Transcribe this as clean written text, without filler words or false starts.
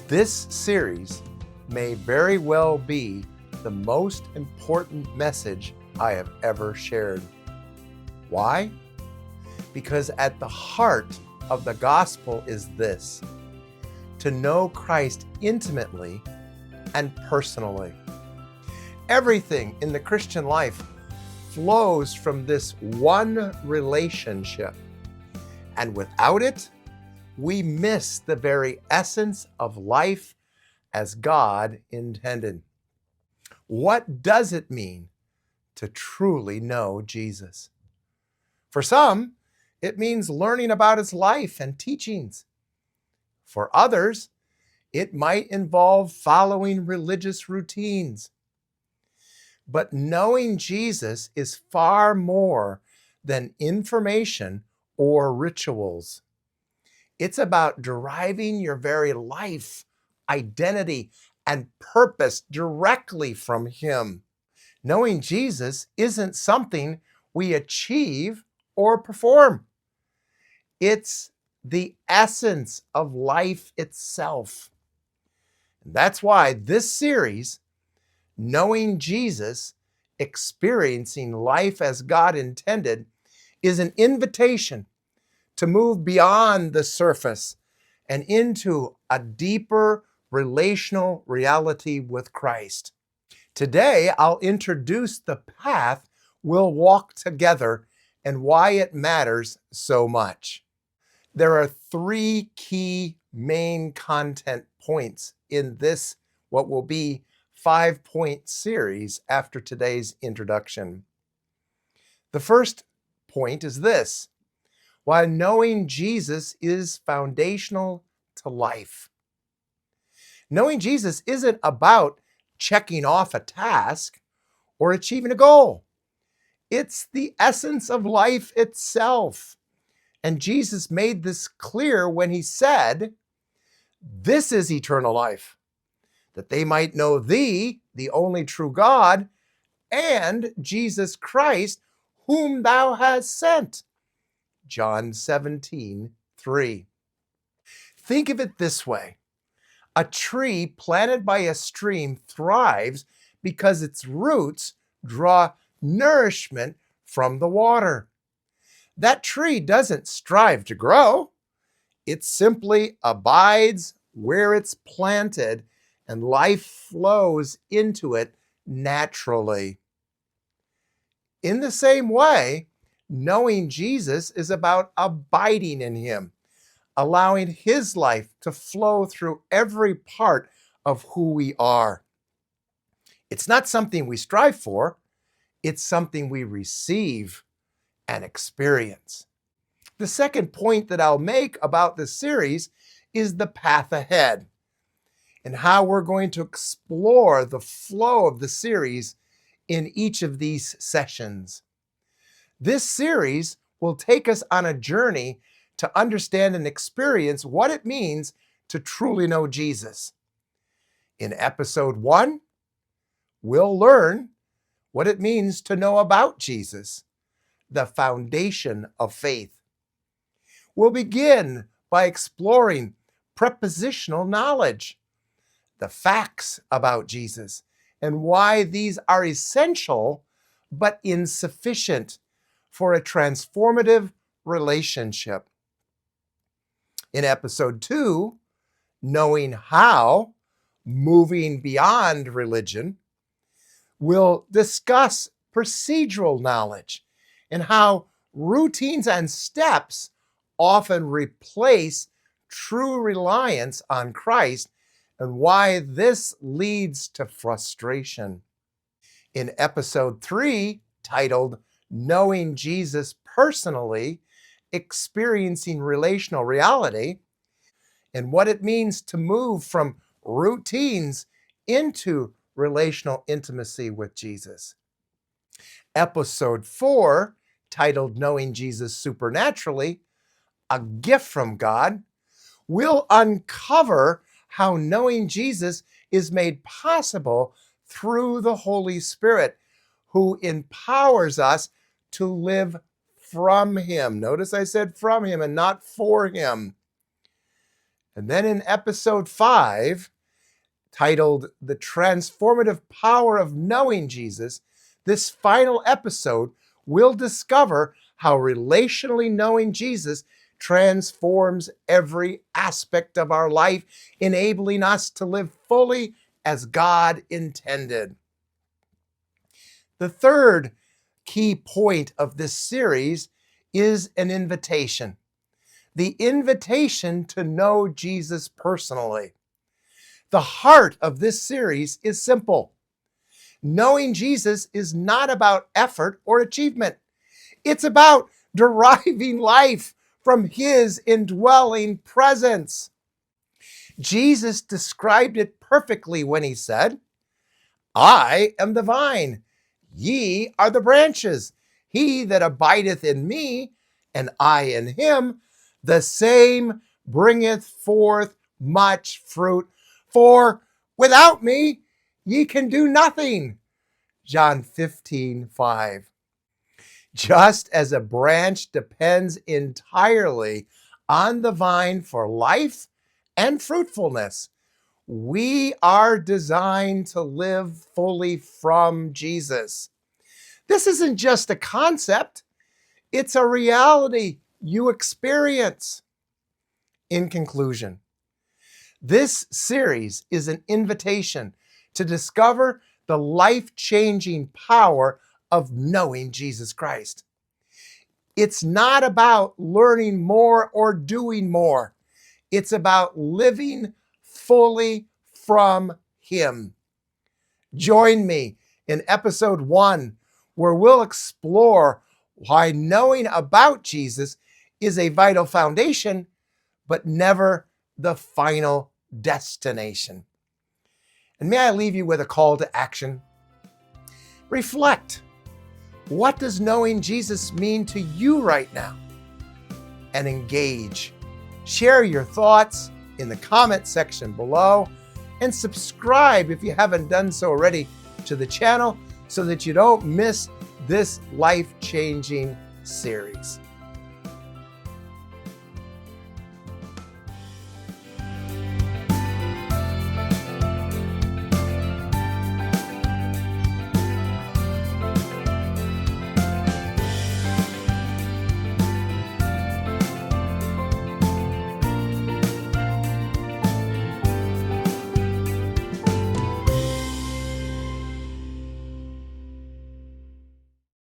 This series may very well be the most important message I have ever shared. Why? Because at the heart of the gospel is this: to know Christ intimately and personally. Everything in the Christian life flows from this one relationship, and without it, we miss the very essence of life as God intended. What does it mean to truly know Jesus? For some, it means learning about his life and teachings. For others, it might involve following religious routines. But knowing Jesus is far more than information or rituals. It's about deriving your very life, identity, and purpose directly from him. Knowing Jesus isn't something we achieve or perform. It's the essence of life itself. And that's why this series, Knowing Jesus, Experiencing Life as God Intended, is an invitation to move beyond the surface and into a deeper relational reality with Christ. Today, I'll introduce the path we'll walk together and why it matters so much. There are three key main content points in this, what will be 5-point series after today's introduction. The first point is this: why knowing Jesus is foundational to life. Knowing Jesus isn't about checking off a task or achieving a goal. It's the essence of life itself. And Jesus made this clear when he said, "This is eternal life, that they might know thee, the only true God, and Jesus Christ, whom thou hast sent." John 17:3. Think of it this way: a tree planted by a stream thrives because its roots draw nourishment from the water. That tree doesn't strive to grow. It simply abides where it's planted, and life flows into it naturally. In the same way, knowing Jesus is about abiding in him, allowing his life to flow through every part of who we are. It's not something we strive for, it's something we receive and experience. The second point that I'll make about this series is the path ahead and how we're going to explore the flow of the series in each of these sessions. This series will take us on a journey to understand and experience what it means to truly know Jesus. In episode 1, we'll learn what it means to know about Jesus, the foundation of faith. We'll begin by exploring prepositional knowledge, the facts about Jesus, and why these are essential but insufficient for a transformative relationship. In episode 2, knowing how, moving beyond religion, we'll discuss procedural knowledge and how routines and steps often replace true reliance on Christ and why this leads to frustration. In episode 3, titled Knowing Jesus Personally, Experiencing Relational Reality, and what it means to move from routines into relational intimacy with Jesus. Episode 4, titled Knowing Jesus Supernaturally, A Gift from God, will uncover how knowing Jesus is made possible through the Holy Spirit, who empowers us to live from him. Notice I said from him and not for him. And then in episode 5, titled The Transformative Power of Knowing Jesus, this final episode will discover how relationally knowing Jesus transforms every aspect of our life, enabling us to live fully as God intended. The third key point of this series is an invitation. The invitation to know Jesus personally. The heart of this series is simple. Knowing Jesus is not about effort or achievement. It's about deriving life from His indwelling presence. Jesus described it perfectly when He said, I am the vine, ye are the branches. He that abideth in me, and I in him, the same bringeth forth much fruit. For without me, ye can do nothing. John 15:5. Just as a branch depends entirely on the vine for life and fruitfulness, we are designed to live fully from Jesus. This isn't just a concept, it's a reality you experience. In conclusion, this series is an invitation to discover the life-changing power of knowing Jesus Christ. It's not about learning more or doing more. It's about living fully from Him. Join me in episode 1, where we'll explore why knowing about Jesus is a vital foundation, but never the final destination. And may I leave you with a call to action? Reflect. What does knowing Jesus mean to you right now? And engage. Share your thoughts in the comment section below, and subscribe if you haven't done so already to the channel so that you don't miss this life-changing series.